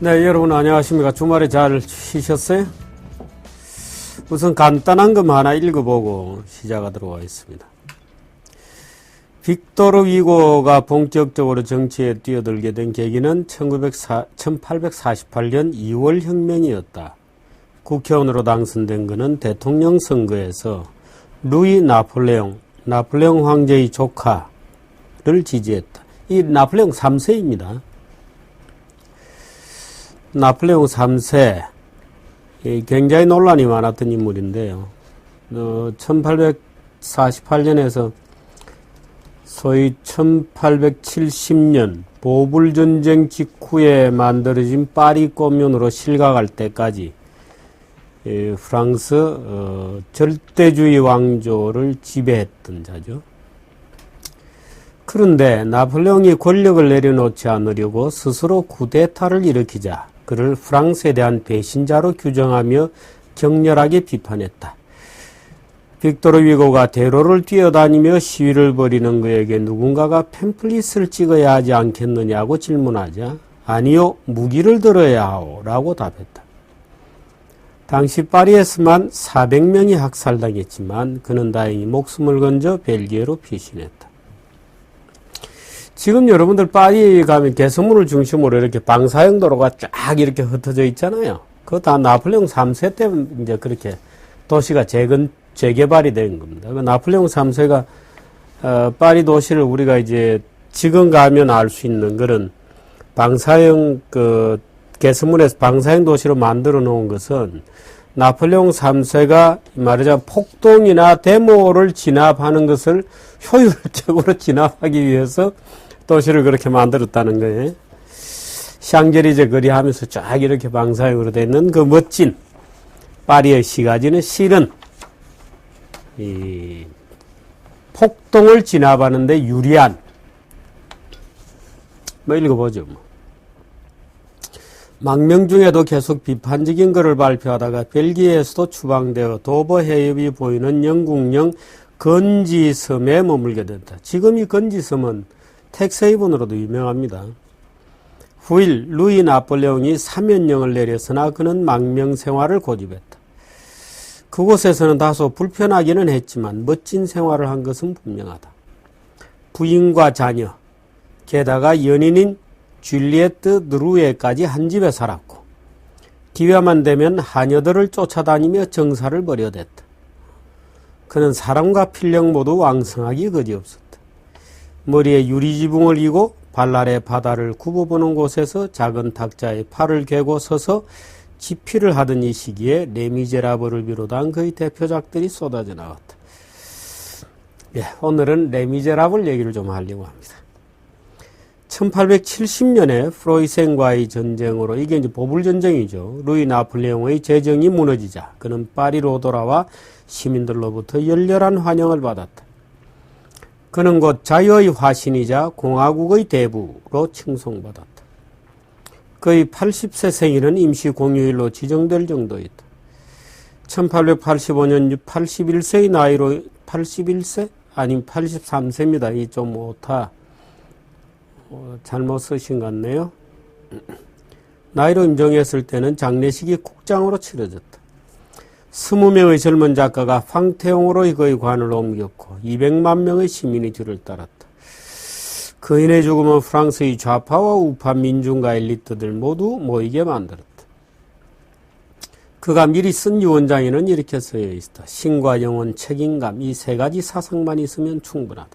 네, 여러분 안녕하십니까. 주말에 잘 쉬셨어요? 우선 간단한 것 하나 읽어보고 시작하도록 하겠습니다. 빅토르 위고가 본격적으로 정치에 뛰어들게 된 계기는 1848년 2월 혁명이었다. 국회의원으로 당선된 그는 대통령 선거에서 루이 나폴레옹 황제의 조카를 지지했다. 이 나폴레옹 3세입니다. 나폴레옹 3세, 굉장히 논란이 많았던 인물인데요. 1848년에서 소위 1870년 보불전쟁 직후에 만들어진 파리 꼬뮌으로 실각할 때까지 프랑스 절대주의 왕조를 지배했던 자죠. 그런데 나폴레옹이 권력을 내려놓지 않으려고 스스로 쿠데타를 일으키자 그를 프랑스에 대한 배신자로 규정하며 격렬하게 비판했다. 빅토르 위고가 대로를 뛰어다니며 시위를 벌이는 그에게 누군가가 팸플릿을 찍어야 하지 않겠느냐고 질문하자 아니요, 무기를 들어야 하오 라고 답했다. 당시 파리에서만 400명이 학살당했지만 그는 다행히 목숨을 건져 벨기에로 피신했다. 지금 여러분들 파리 가면 개선문을 중심으로 이렇게 방사형 도로가 쫙 이렇게 흩어져 있잖아요. 그거 다 나폴레옹 3세 때 이제 그렇게 도시가 재개발이 된 겁니다. 나폴레옹 3세가 파리 도시를 우리가 이제 지금 가면 알 수 있는 그런 방사형 개선문에서 방사형 도시로 만들어 놓은 것은 나폴레옹 3세가 말하자면 폭동이나 데모를 진압하는 것을 효율적으로 진압하기 위해서 도시를 그렇게 만들었다는 거예요. 샹젤리제 거리 하면서 쫙 이렇게 방사형으로 되 있는 그 멋진 파리의 시가지는 실은 이 폭동을 진압하는 데 유리한 읽어보죠. 망명 중에도 계속 비판적인 글을 발표하다가 벨기에에서도 추방되어 도버 해협이 보이는 영국령 건지섬에 머물게 된다. 지금 이 건지섬은 텍세이본으로도 유명합니다. 후일 루이 나폴레옹이 사면령을 내렸으나 그는 망명 생활을 고집했다. 그곳에서는 다소 불편하기는 했지만 멋진 생활을 한 것은 분명하다. 부인과 자녀, 게다가 연인인 줄리에트 드루에까지 한 집에 살았고 기회만 되면 하녀들을 쫓아다니며 정사를 벌여댔다. 그는 사랑과 필력 모두 왕성하기 그지없었다. 머리에 유리지붕을 이고 발 아래 바다를 굽어보는 곳에서 작은 탁자에 팔을 괴고 서서 집필을 하던 이 시기에 레미제라블을 비롯한 그의 대표작들이 쏟아져 나왔다. 오늘은 레미제라블 얘기를 좀 하려고 합니다. 1870년에 프로이센과의 전쟁으로 이게 이제 보불전쟁이죠. 루이 나폴레옹의 재정이 무너지자 그는 파리로 돌아와 시민들로부터 열렬한 환영을 받았다. 그는 곧 자유의 화신이자 공화국의 대부로 칭송받았다. 그의 80세 생일은 임시 공휴일로 지정될 정도였다. 1885년 81세의 나이로 81세? 아니면 83세입니다. 이 좀 오타 잘못 쓰신 것 같네요. 나이로 임종했을 때는 장례식이 국장으로 치러졌다. 20명의 젊은 작가가 황태용으로 그의 관을 옮겼고 200만 명의 시민이 뒤를 따랐다. 그인의 죽음은 프랑스의 좌파와 우파 민중과 엘리트들 모두 모이게 만들었다. 그가 미리 쓴 유언장에는 이렇게 쓰여 있다. 신과 영혼, 책임감 이 세 가지 사상만 있으면 충분하다.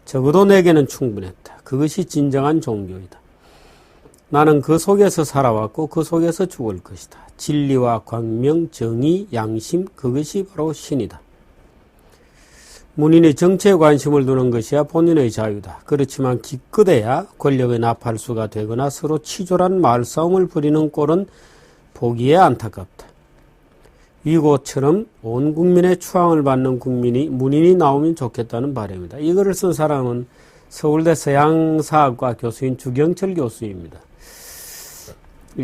적어도 내게는 충분했다. 그것이 진정한 종교이다. 나는 그 속에서 살아왔고 그 속에서 죽을 것이다. 진리와 광명, 정의, 양심 그것이 바로 신이다. 문인이 정치에 관심을 두는 것이야 본인의 자유다. 그렇지만 기껏해야 권력의 나팔수가 되거나 서로 치졸한 말싸움을 벌이는 꼴은 보기에 안타깝다. 위고처럼 온 국민의 추앙을 받는 문인이 나오면 좋겠다는 바람이다. 이 글을 쓴 사람은 서울대 서양사학과 교수인 주경철 교수입니다.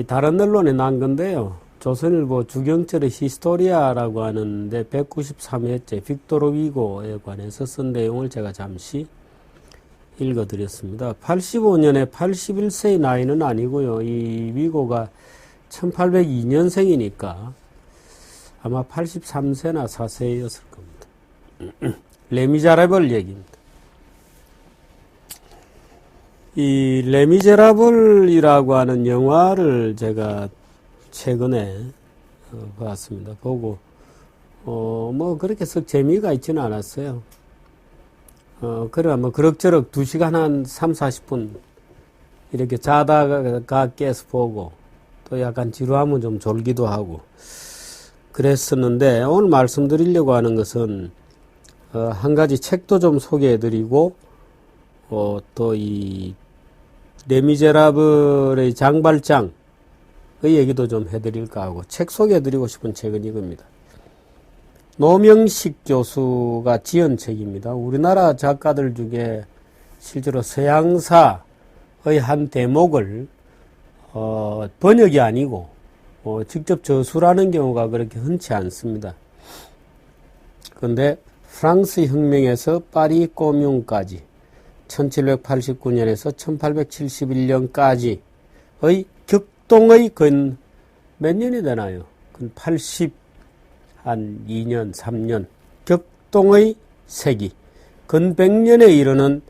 다른 언론에 난 건데요. 조선일보 주경철의 히스토리아라고 하는데 193회째 빅토르 위고에 관해서 쓴 내용을 제가 잠시 읽어드렸습니다. 85년에 81세의 나이는 아니고요. 이 위고가 1802년생이니까 아마 83세나 4세였을 겁니다. 레미제라블 얘기입니다. 이 레미제라블이라고 하는 영화를 제가 최근에 봤습니다. 보고 뭐 그렇게 썩 재미가 있지는 않았어요. 그래 뭐 그럭저럭 2시간 한 3, 40분 이렇게 자다가 깨서 보고 또 약간 지루하면 좀 졸기도 하고 그랬었는데, 오늘 말씀드리려고 하는 것은 한 가지 책도 좀 소개해드리고 또 이 레미제라블의 장발장의 얘기도 좀 해드릴까 하고, 책 소개해드리고 싶은 책은 이겁니다. 노명식 교수가 지은 책입니다. 우리나라 작가들 중에 실제로 서양사의 한 대목을 번역이 아니고 직접 저술하는 경우가 그렇게 흔치 않습니다. 그런데 프랑스 혁명에서 파리 꼬뮌까지 1789년에서 1871년까지의 격동의 근 몇 년이 되나요? 근 82년, 3년 격동의 세기, 근 100년에 이르는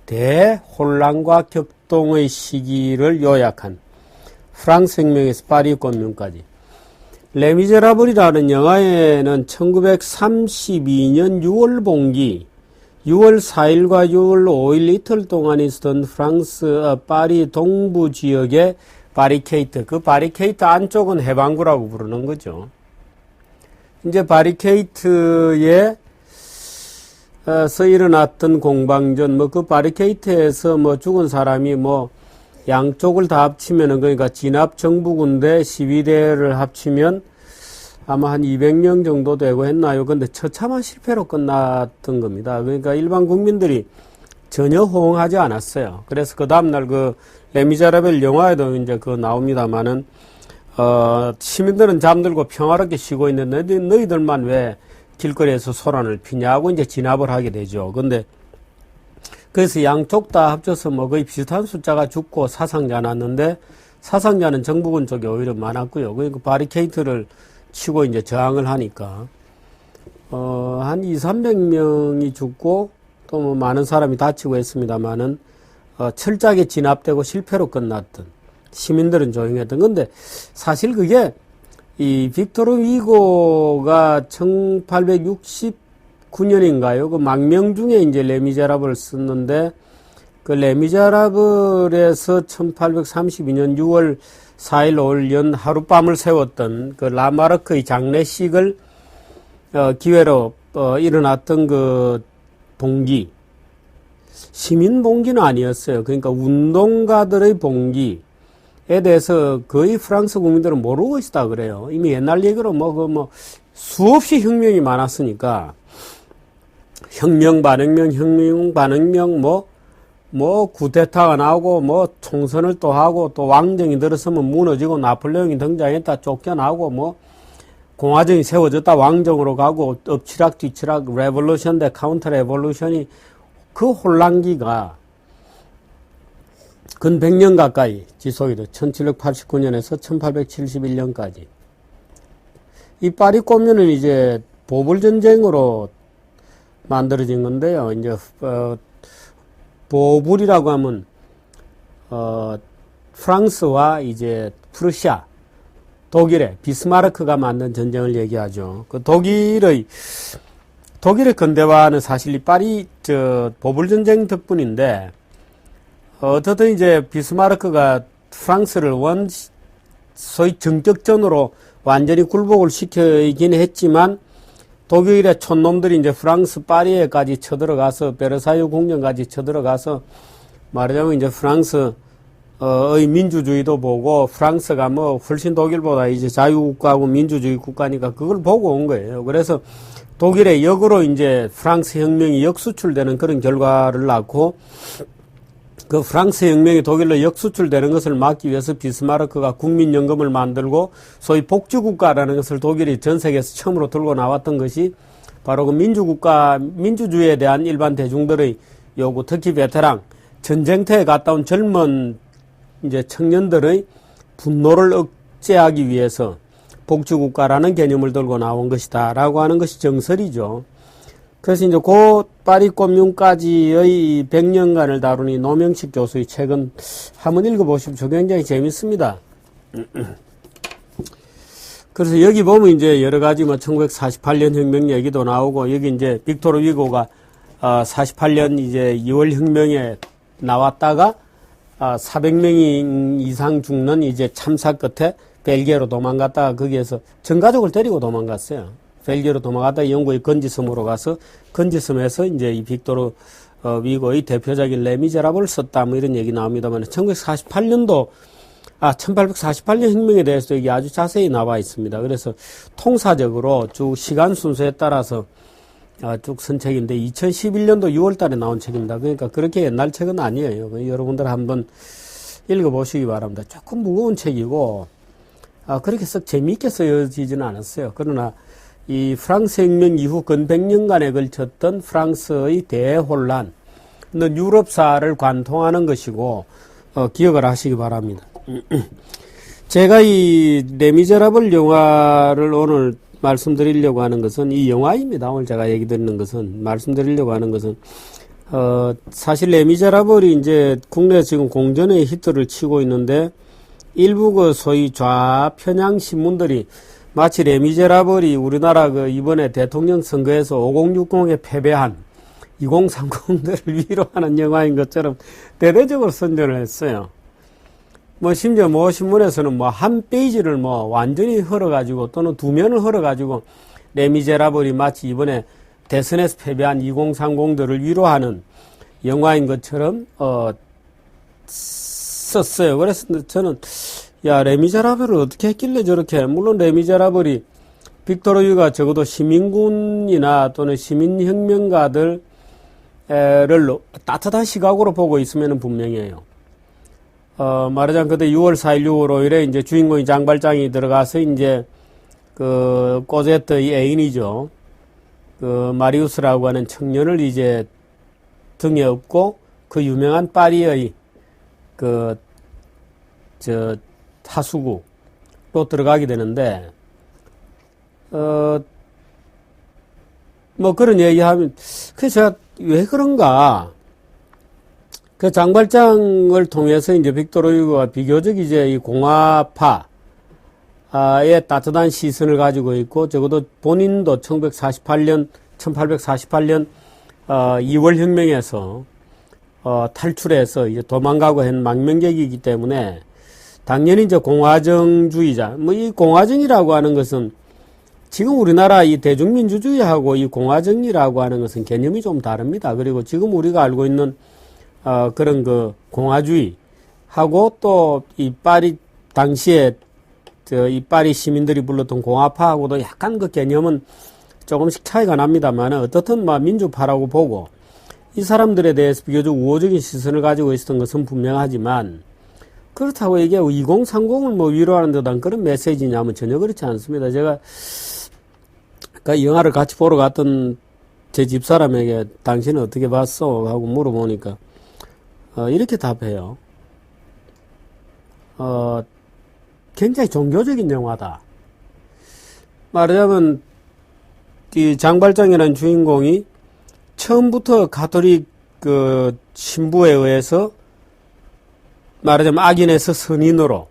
대혼란과 격동의 시기를 요약한 프랑스 혁명에서 파리 꼬뮌까지. 레미제라블이라는 영화에는 1932년 6월 봉기 6월 4일과 6월 5일 이틀 동안 있었던 프랑스 파리 동부 지역의 바리케이트, 그 바리케이트 안쪽은 해방구라고 부르는 거죠. 이제 바리케이트에 서 일어났던 공방전, 뭐 그 바리케이트에서 뭐 죽은 사람이 뭐 양쪽을 다 합치면은, 그러니까 진압 정부군대 시위대를 합치면 아마 한 200명 정도 되고 했나요? 근데 처참한 실패로 끝났던 겁니다. 그러니까 일반 국민들이 전혀 호응하지 않았어요. 그래서 그 다음날 그 레미제라블 영화에도 이제 그거 나옵니다만은, 시민들은 잠들고 평화롭게 쉬고 있는데 너희들만 왜 길거리에서 소란을 피냐고 이제 진압을 하게 되죠. 근데 그래서 양쪽 다 합쳐서 뭐 거의 비슷한 숫자가 죽고 사상자 났는데, 사상자는 정부군 쪽에 오히려 많았고요. 그러니까 바리케이트를 치고 이제 저항을 하니까 한 200~300명이 죽고 또 뭐 많은 사람이 다치고 했습니다만은 철저하게 진압되고 실패로 끝났던, 시민들은 조용했던. 근데 사실 그게 이 빅토르 위고가 1869년인가요? 그 망명 중에 이제 레미제라블을 썼는데, 그 레미제라블에서 1832년 6월 4일 5일 연 하룻밤을 세웠던 그 라마르크의 장례식을 기회로 일어났던 그 봉기, 시민 봉기는 아니었어요. 그러니까 운동가들의 봉기에 대해서 거의 프랑스 국민들은 모르고 있다 그래요. 이미 옛날 얘기로 수없이 혁명이 많았으니까, 혁명 반혁명 구데타가 나오고 총선을 또 하고, 또 왕정이 들어서면 무너지고 나폴레옹이 등장했다 쫓겨나고 공화정이 세워졌다 왕정으로 가고, 엎치락 뒤치락 레볼루션 대 카운터 레볼루션이, 그 혼란기가 근 100년 가까이 지속이 돼. 1789년에서 1871년까지. 이 파리 꼬뮌은 이제 보불전쟁으로 만들어진 건데요. 이제 보불이라고 하면 프랑스와 이제 프루시아, 독일의 비스마르크가 만든 전쟁을 얘기하죠. 그 독일의 근대화는 사실 이 파리 보불전쟁 덕분인데, 어떻든 이제 비스마르크가 프랑스를 소위 정격전으로 완전히 굴복을 시키긴 했지만, 독일의 촌놈들이 이제 프랑스 파리에까지 쳐들어가서 베르사유 궁전까지 쳐들어가서, 말하자면 이제 프랑스의 민주주의도 보고, 프랑스가 훨씬 독일보다 이제 자유국가하고 민주주의 국가니까 그걸 보고 온 거예요. 그래서 독일의 역으로 이제 프랑스 혁명이 역수출되는 그런 결과를 낳고, 그 프랑스 혁명이 독일로 역수출되는 것을 막기 위해서 비스마르크가 국민연금을 만들고, 소위 복지국가라는 것을 독일이 전 세계에서 처음으로 들고 나왔던 것이 바로 그 민주주의에 대한 일반 대중들의 요구, 특히 베테랑, 전쟁터에 갔다 온 젊은 이제 청년들의 분노를 억제하기 위해서 복지국가라는 개념을 들고 나온 것이다 라고 하는 것이 정설이죠. 그래서 이제 고 파리꼼융까지의 100년간을 다룬 이 노명식 교수의 책은 한번 읽어보십시오. 굉장히 재밌습니다. 그래서 여기 보면 이제 여러 가지 뭐 1948년 혁명 얘기도 나오고, 여기 이제 빅토르 위고가 48년 이제 2월 혁명에 나왔다가 400명이 이상 죽는 이제 참사 끝에 벨기에로 도망갔다가 거기에서 전 가족을 데리고 도망갔어요. 벨기에로 도망갔다가 영국의 건지섬으로 가서 건지섬에서 이제 이 빅토르 위고의 대표작인 레미제라블을 썼다 뭐 이런 얘기 나옵니다만, 1948년도 1848년 혁명에 대해서도 이게 아주 자세히 나와 있습니다. 그래서 통사적으로 쭉 시간 순서에 따라서 쭉 쓴 책인데 2011년도 6월 달에 나온 책입니다. 그러니까 그렇게 옛날 책은 아니에요. 여러분들 한번 읽어보시기 바랍니다. 조금 무거운 책이고, 그렇게 썩 재미있게 쓰여지지는 않았어요. 그러나 이 프랑스 혁명 이후 근 100년간에 걸쳤던 프랑스의 대혼란은 유럽사를 관통하는 것이고, 기억을 하시기 바랍니다. 제가 이 레미제라블 영화를 오늘 말씀드리려고 하는 것은 이 영화입니다. 오늘 제가 얘기 드리는 것은, 말씀드리려고 하는 것은, 사실 레미제라블이 이제 국내 지금 공전의 히트를 치고 있는데, 일부 그 소위 좌편향 신문들이 마치 레미제라블이 우리나라 그 이번에 대통령 선거에서 5060에 패배한 2030들을 위로하는 영화인 것처럼 대대적으로 선전을 했어요. 뭐 심지어 뭐 신문에서는 뭐 한 페이지를 뭐 완전히 헐어가지고 또는 두 면을 헐어가지고 레미제라블이 마치 이번에 대선에서 패배한 2030들을 위로하는 영화인 것처럼 썼어요. 그래서 저는 레미제라블을 어떻게 했길래 저렇게, 물론 레미제라블이 빅토르 위고가 적어도 시민군이나 또는 시민혁명가들을 따뜻한 시각으로 보고 있으면 분명해요. 말하자면 그때 6월 4일, 6월 5일에 이제 주인공이 장발장이 들어가서 이제 그 꼬제트의 애인이죠. 그 마리우스라고 하는 청년을 이제 등에 업고 그 유명한 파리의 하수구로 들어가게 되는데, 뭐 그런 얘기하면, 그래서 제가 왜 그런가, 그 장발장을 통해서 이제 빅토르 위고가 비교적 이제 이 공화파의 따뜻한 시선을 가지고 있고, 적어도 본인도 1848년 2월 혁명에서 탈출해서 이제 도망가고 한 망명객이기 때문에 당연히 이제 공화정주의자, 뭐 이 공화정이라고 하는 것은 지금 우리나라 이 대중민주주의하고 이 공화정이라고 하는 것은 개념이 좀 다릅니다. 그리고 지금 우리가 알고 있는 그런 그 공화주의하고 또 이 파리 당시에 이 파리 시민들이 불렀던 공화파하고도 약간 그 개념은 조금씩 차이가 납니다만, 어떻든 뭐 민주파라고 보고 이 사람들에 대해서 비교적 우호적인 시선을 가지고 있었던 것은 분명하지만, 그렇다고 이게 2030을 뭐 위로하는 듯한 그런 메시지냐면 전혀 그렇지 않습니다. 제가 그 영화를 같이 보러 갔던 제 집사람에게 당신은 어떻게 봤어? 하고 물어보니까 이렇게 답해요. 굉장히 종교적인 영화다. 말하자면 이 장발장이라는 주인공이 처음부터 가톨릭 그 신부에 의해서 말하자면 악인에서 선인으로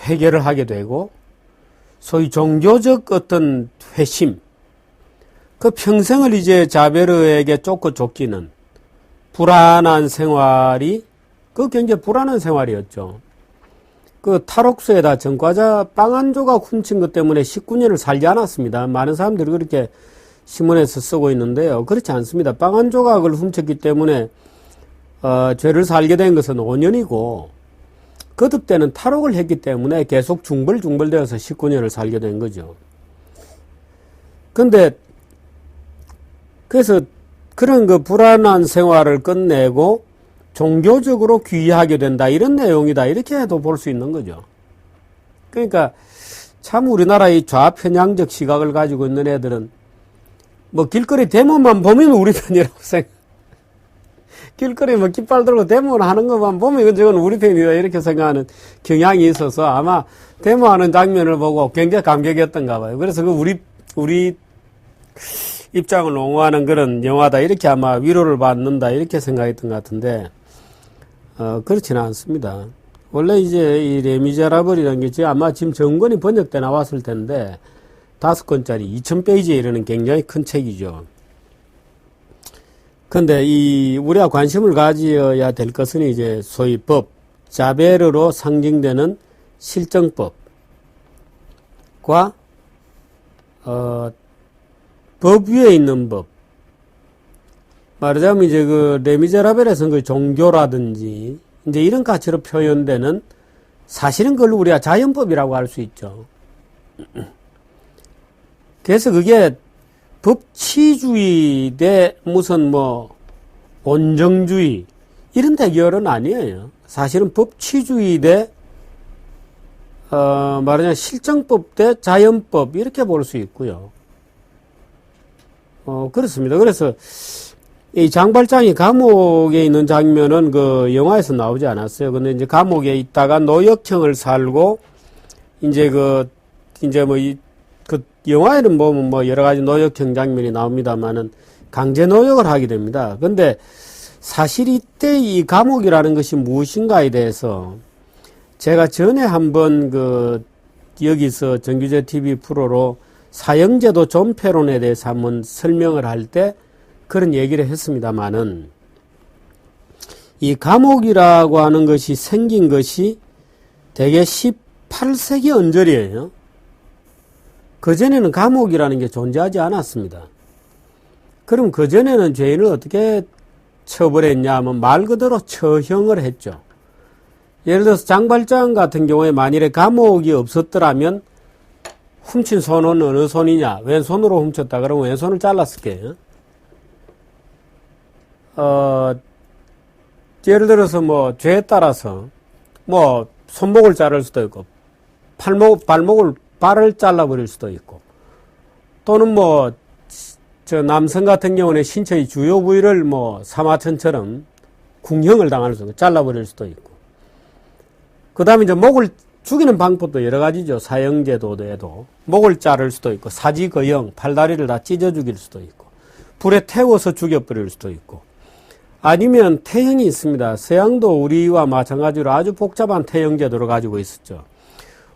회개를 하게 되고, 소위 종교적 어떤 회심, 그 평생을 이제 자베르에게 쫓기는 불안한 생활이, 그 굉장히 불안한 생활이었죠. 그 탈옥수에다 전과자 빵 한 조각 훔친 것 때문에 19년을 살지 않았습니다. 많은 사람들이 그렇게 신문에서 쓰고 있는데요. 그렇지 않습니다. 빵 한 조각을 훔쳤기 때문에 죄를 살게 된 것은 5년이고, 거듭되는 탈옥을 했기 때문에 계속 중벌되어서 19년을 살게 된 거죠. 근데 그래서 그런 그 불안한 생활을 끝내고 종교적으로 귀의하게 된다, 이런 내용이다, 이렇게 해도 볼 수 있는 거죠. 그러니까 참 우리나라의 좌편향적 시각을 가지고 있는 애들은 뭐 길거리 대문만 보면 우리 편이라고 길거리에 뭐 깃발 들고 데모하는 것만 보면 이건 저건 우리 편이다 이렇게 생각하는 경향이 있어서 아마 데모하는 장면을 보고 굉장히 감격했던가 봐요. 그래서 그 우리 입장을 옹호하는 그런 영화다 이렇게 아마 위로를 받는다 이렇게 생각했던 것 같은데 그렇지는 않습니다. 원래 이제 이 레미제라블이라는 게 아마 지금 정권이 번역돼 나왔을 텐데 5권짜리 2000페이지에 이르는 굉장히 큰 책이죠. 근데 우리가 관심을 가져야 될 것은 이제 소위 법, 자베르로 상징되는 실정법과, 법 위에 있는 법. 말하자면 이제 그 레미제라벨에서는 그 종교라든지 이제 이런 가치로 표현되는 사실은 그걸 우리가 자연법이라고 할 수 있죠. 그래서 그게 법치주의 대 무슨 뭐 온정주의 이런 대결은 아니에요. 사실은 법치주의 대 말하자면 실정법 대 자연법 이렇게 볼 수 있고요. 그렇습니다. 그래서 이 장발장이 감옥에 있는 장면은 그 영화에서 나오지 않았어요. 근데 이제 감옥에 있다가 노역형을 살고 이제 그 영화에는 보면 뭐 여러 가지 노역형 장면이 나옵니다만은 강제 노역을 하게 됩니다. 근데 사실 이때 이 감옥이라는 것이 무엇인가에 대해서 제가 전에 한번 여기서 정규제 TV 프로로 사형제도 존폐론에 대해서 한번 설명을 할 때 그런 얘기를 했습니다만은 이 감옥이라고 하는 것이 생긴 것이 대개 18세기 언저리예요. 그전에는 감옥이라는 게 존재하지 않았습니다. 그럼 그전에는 죄인을 어떻게 처벌했냐 하면 말 그대로 처형을 했죠. 예를 들어서 장발장 같은 경우에 만일에 감옥이 없었더라면 훔친 손은 어느 손이냐? 왼손으로 훔쳤다 그러면 왼손을 잘랐을 거예요. 예를 들어서 뭐 죄에 따라서 뭐 손목을 자를 수도 있고 발을 잘라버릴 수도 있고 또는 뭐 저 남성 같은 경우는 신체의 주요 부위를 뭐 사마천처럼 궁형을 당할 수도 있고 잘라버릴 수도 있고 그 다음에 이제 목을 죽이는 방법도 여러 가지죠. 사형제도에도 목을 자를 수도 있고 사지거형 팔다리를 다 찢어 죽일 수도 있고 불에 태워서 죽여버릴 수도 있고 아니면 태형이 있습니다. 서양도 우리와 마찬가지로 아주 복잡한 태형 제도를 가지고 있었죠.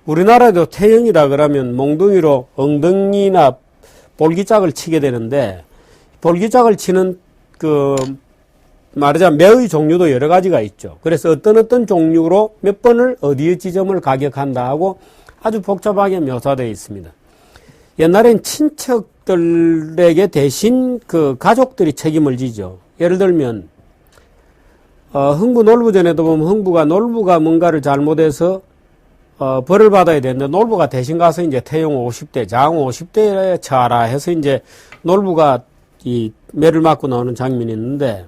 우리나라에도 태형이다 그러면 몽둥이로 엉덩이나 볼기짝을 치게 되는데 볼기짝을 치는 말하자면 매의 종류도 여러 가지가 있죠. 그래서 어떤 종류로 몇 번을 어디의 지점을 가격한다 하고 아주 복잡하게 묘사되어 있습니다. 옛날엔 친척들에게 대신 가족들이 책임을 지죠. 예를 들면 흥부 놀부전에도 보면 흥부가 놀부가 뭔가를 잘못해서 벌을 받아야 되는데 놀부가 대신 가서 이제 태용 50대, 장 50대에 처하라 해서 이제 놀부가 이 매를 맞고 나오는 장면이 있는데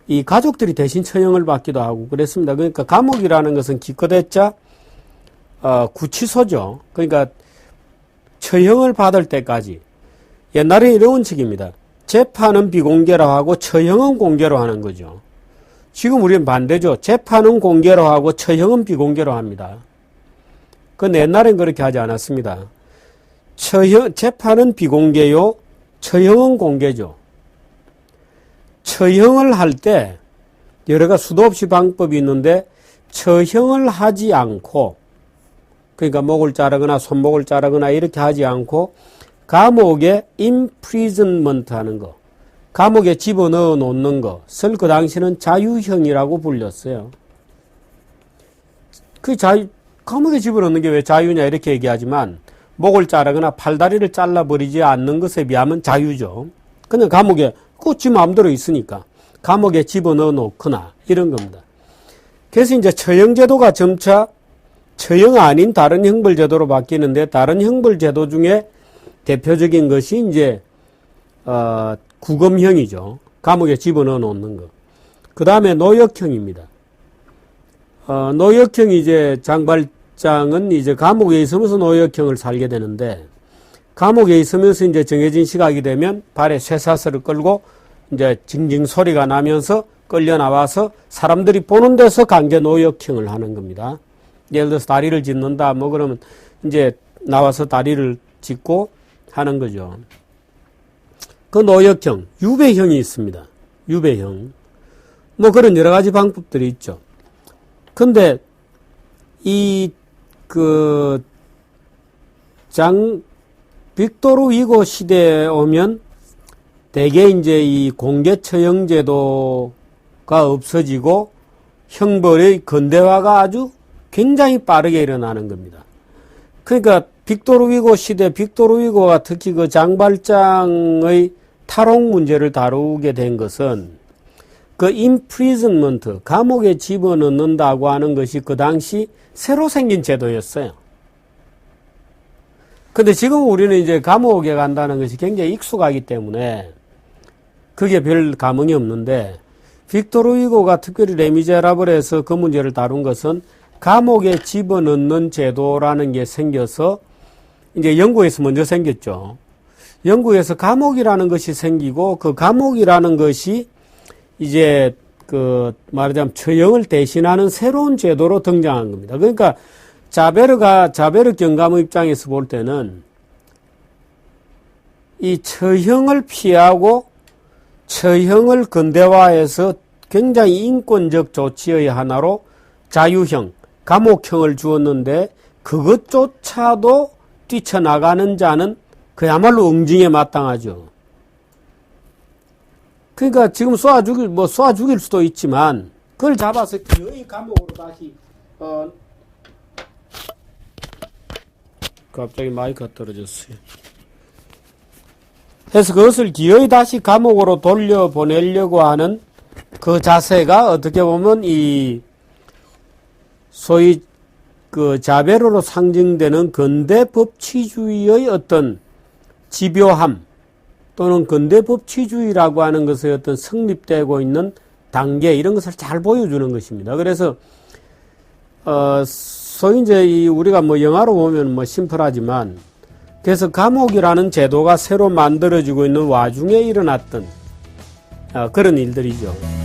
이 가족들이 대신 처형을 받기도 하고 그랬습니다. 그러니까 감옥이라는 것은 기껏했자 구치소죠. 그러니까 처형을 받을 때까지 옛날에 이런 원칙입니다. 재판은 비공개로 하고 처형은 공개로 하는 거죠. 지금 우리는 반대죠. 재판은 공개로 하고 처형은 비공개로 합니다. 근데 옛날엔 그렇게 하지 않았습니다. 재판은 비공개요. 처형은 공개죠. 처형을 할 때 여러 가지 수도 없이 방법이 있는데 처형을 하지 않고 그러니까 목을 자르거나 손목을 자르거나 이렇게 하지 않고 감옥에 imprisonment 하는 거 감옥에 집어넣어 놓는 것을 그 당시는 자유형이라고 불렸어요. 감옥에 집어넣는 게 왜 자유냐 이렇게 얘기하지만 목을 자르거나 팔다리를 잘라버리지 않는 것에 비하면 자유죠. 근데 감옥에 지 마음대로 있으니까 감옥에 집어넣어 놓거나 이런 겁니다. 그래서 이제 처형제도가 점차 처형 아닌 다른 형벌제도로 바뀌는데 다른 형벌제도 중에 대표적인 것이 이제 구금형이죠. 감옥에 집어넣어 놓는 거. 그 다음에 노역형입니다. 노역형이 이제 장발장은 이제 감옥에 있으면서 노역형을 살게 되는데 감옥에 있으면서 이제 정해진 시각이 되면 발에 쇠사슬을 끌고 이제 징징 소리가 나면서 끌려 나와서 사람들이 보는 데서 강제 노역형을 하는 겁니다. 예를 들어서 다리를 짓는다, 뭐 그러면 이제 나와서 다리를 짓고 하는 거죠. 그 노역형, 유배형이 있습니다. 유배형. 뭐 그런 여러 가지 방법들이 있죠. 근데 빅토르 위고 시대에 오면 대개 이제 이 공개처형 제도가 없어지고 형벌의 근대화가 아주 굉장히 빠르게 일어나는 겁니다. 그러니까 빅토르 위고 시대, 빅토르 위고가 특히 그 장발장의 탈옥 문제를 다루게 된 것은 그 imprisonment, 감옥에 집어넣는다고 하는 것이 그 당시 새로 생긴 제도였어요. 근데 지금 우리는 이제 감옥에 간다는 것이 굉장히 익숙하기 때문에 그게 별 감흥이 없는데, 빅토르 위고가 특별히 레미제라블에서 그 문제를 다룬 것은 감옥에 집어넣는 제도라는 게 생겨서 이제 영국에서 먼저 생겼죠. 영국에서 감옥이라는 것이 생기고 그 감옥이라는 것이 이제 그 말하자면 처형을 대신하는 새로운 제도로 등장한 겁니다. 그러니까 자베르 경감의 입장에서 볼 때는 이 처형을 피하고 처형을 근대화해서 굉장히 인권적 조치의 하나로 자유형, 감옥형을 주었는데 그것조차도 뛰쳐나가는 자는 그야말로 응징에 마땅하죠. 그러니까 지금 쏴 죽일 수도 있지만 그걸 잡아서 기어이 감옥으로 다시 갑자기 마이크가 떨어졌어요. 그래서 그것을 기어이 다시 감옥으로 돌려보내려고 하는 그 자세가 어떻게 보면 이 소위 그 자베르로 상징되는 근대 법치주의의 어떤 집요함 또는 근대 법치주의라고 하는 것의 어떤 성립되고 있는 단계, 이런 것을 잘 보여주는 것입니다. 그래서 소위 이제 우리가 뭐 영화로 보면 뭐 심플하지만, 그래서 감옥이라는 제도가 새로 만들어지고 있는 와중에 일어났던 그런 일들이죠.